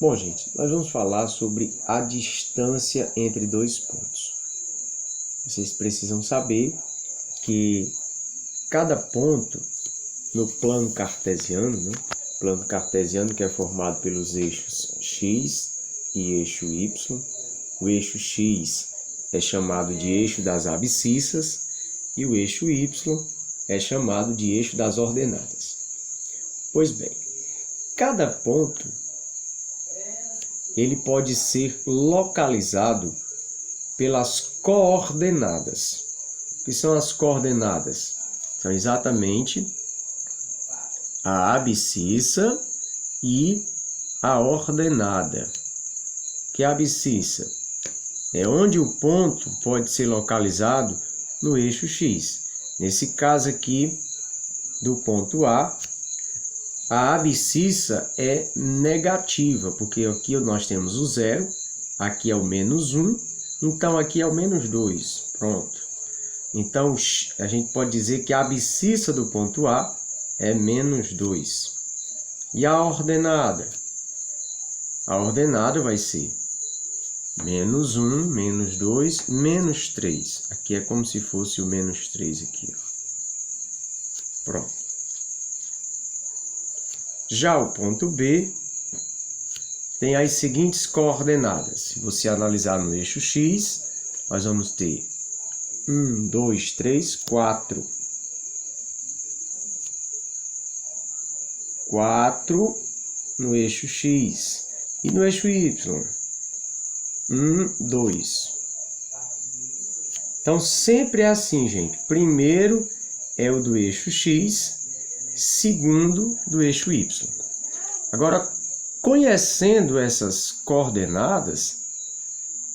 Bom, gente, nós vamos falar sobre a distância entre dois pontos. Vocês precisam saber que cada ponto no plano cartesiano, plano cartesiano que é formado pelos eixos x e eixo y, o eixo x é chamado de eixo das abscissas e o eixo y é chamado de eixo das ordenadas. Pois bem, cada ponto ele pode ser localizado pelas coordenadas. O que são as coordenadas? São exatamente a abscissa e a ordenada. Que é a abscissa? É onde o ponto pode ser localizado no eixo x. Nesse caso aqui, do ponto A, a abscissa é negativa, porque aqui nós temos o 0, aqui é o menos 1, então aqui é o menos 2. Pronto. Então, a gente pode dizer que a abscissa do ponto A é menos 2. E a ordenada? A ordenada vai ser menos 1, menos 2, menos 3. Aqui é como se fosse o menos 3 aqui. Ó. Pronto. Já o ponto B tem as seguintes coordenadas. Se você analisar no eixo x, nós vamos ter 1, 2, 3, 4. 4 no eixo x. E no eixo y? 1, 2. Então, sempre é assim, gente. Primeiro é o do eixo x, segundo do eixo y. Agora, conhecendo essas coordenadas,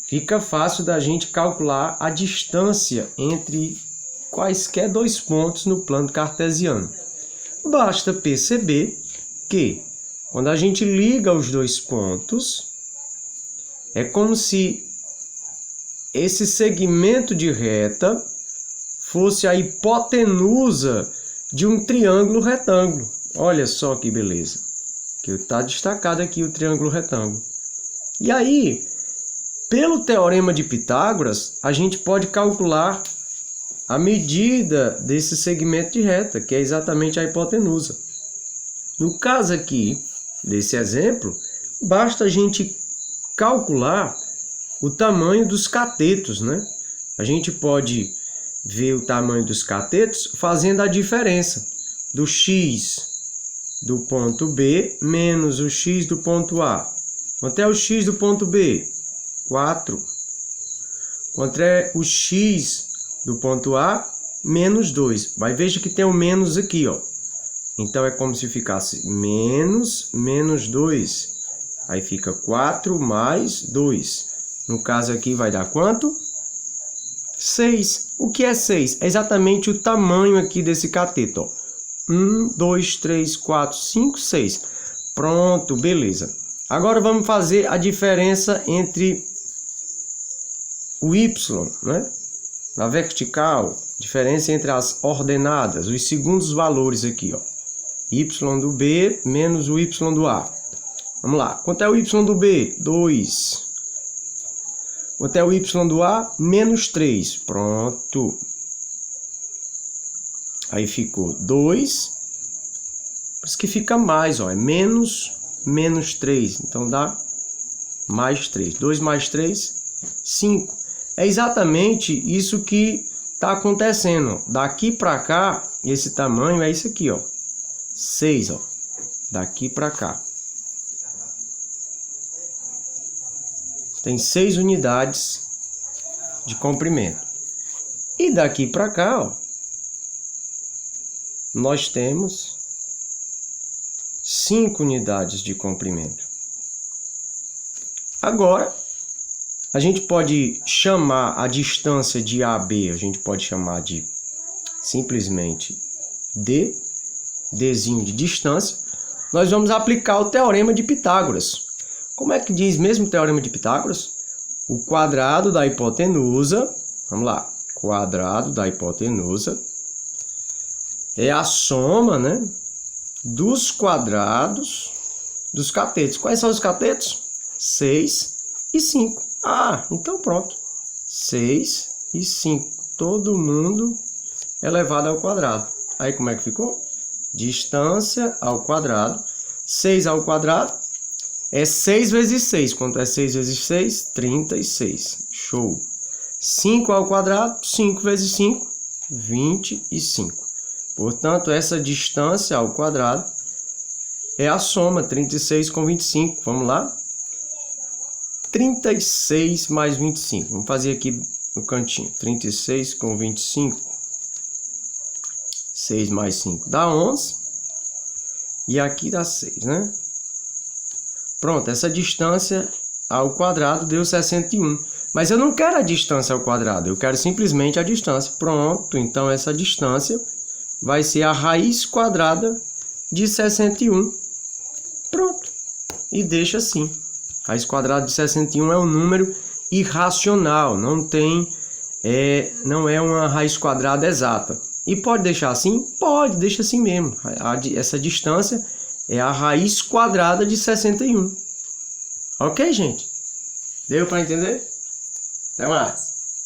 fica fácil da gente calcular a distância entre quaisquer dois pontos no plano cartesiano. Basta perceber que, quando a gente liga os dois pontos, é como se esse segmento de reta fosse a hipotenusa de um triângulo retângulo. Olha só que beleza. Que está destacado aqui o triângulo retângulo. E aí, pelo teorema de Pitágoras, a gente pode calcular a medida desse segmento de reta, que é exatamente a hipotenusa. No caso aqui, desse exemplo, basta a gente calcular o tamanho dos catetos, né? A gente pode ver o tamanho dos catetos fazendo a diferença do x do ponto B menos o x do ponto A. Quanto é o x do ponto B? 4. Quanto é o x do ponto A? Menos 2. Mas veja que tem o menos aqui, ó. Então é como se ficasse menos 2. Aí fica 4 mais 2. No caso aqui vai dar quanto? 6. O que é 6? É exatamente o tamanho aqui desse cateto. Ó. 1, 2, 3, 4, 5, 6. Pronto, beleza. Agora vamos fazer a diferença entre o y, né? Na vertical, diferença entre as ordenadas, os segundos valores aqui, ó. Y do B menos o y do A. Vamos lá. Quanto é o y do B? 2. Quanto é o y do A? Menos 3. Pronto. Aí ficou 2. Por isso que fica mais, ó. É menos 3. Então dá mais 3. 2 mais 3, 5. É exatamente isso que está acontecendo. Ó. Daqui para cá, esse tamanho é isso aqui, ó. 6, ó. Daqui para cá. Tem 6 unidades de comprimento. E daqui para cá, ó, nós temos 5 unidades de comprimento. Agora, a gente pode chamar a distância de AB, a gente pode chamar de simplesmente D, Dzinho de distância. Nós vamos aplicar o teorema de Pitágoras. Como é que diz mesmo o teorema de Pitágoras? O quadrado da hipotenusa, vamos lá, quadrado da hipotenusa é a soma, né, dos quadrados dos catetos. Quais são os catetos? 6 e 5. Ah, então pronto. 6 e 5. Todo mundo elevado ao quadrado. Aí como é que ficou? Distância ao quadrado. 6 ao quadrado é 6 vezes 6. Quanto é 6 vezes 6? 36. Show. 5 ao quadrado, 5 vezes 5, 25. Portanto, essa distância ao quadrado é a soma, 36 com 25. Vamos lá? 36 mais 25. Vamos fazer aqui no cantinho. 36 com 25. 6 mais 5 dá 11. E aqui dá 6, né? Pronto, essa distância ao quadrado deu 61. Mas eu não quero a distância ao quadrado, eu quero simplesmente a distância. Pronto, então essa distância vai ser a raiz quadrada de 61. Pronto, e deixa assim. Raiz quadrada de 61 é um número irracional, não é uma raiz quadrada exata. E pode deixar assim? Pode, deixa assim mesmo. Essa distância é a raiz quadrada de 61. Ok, gente? Deu para entender? Até mais!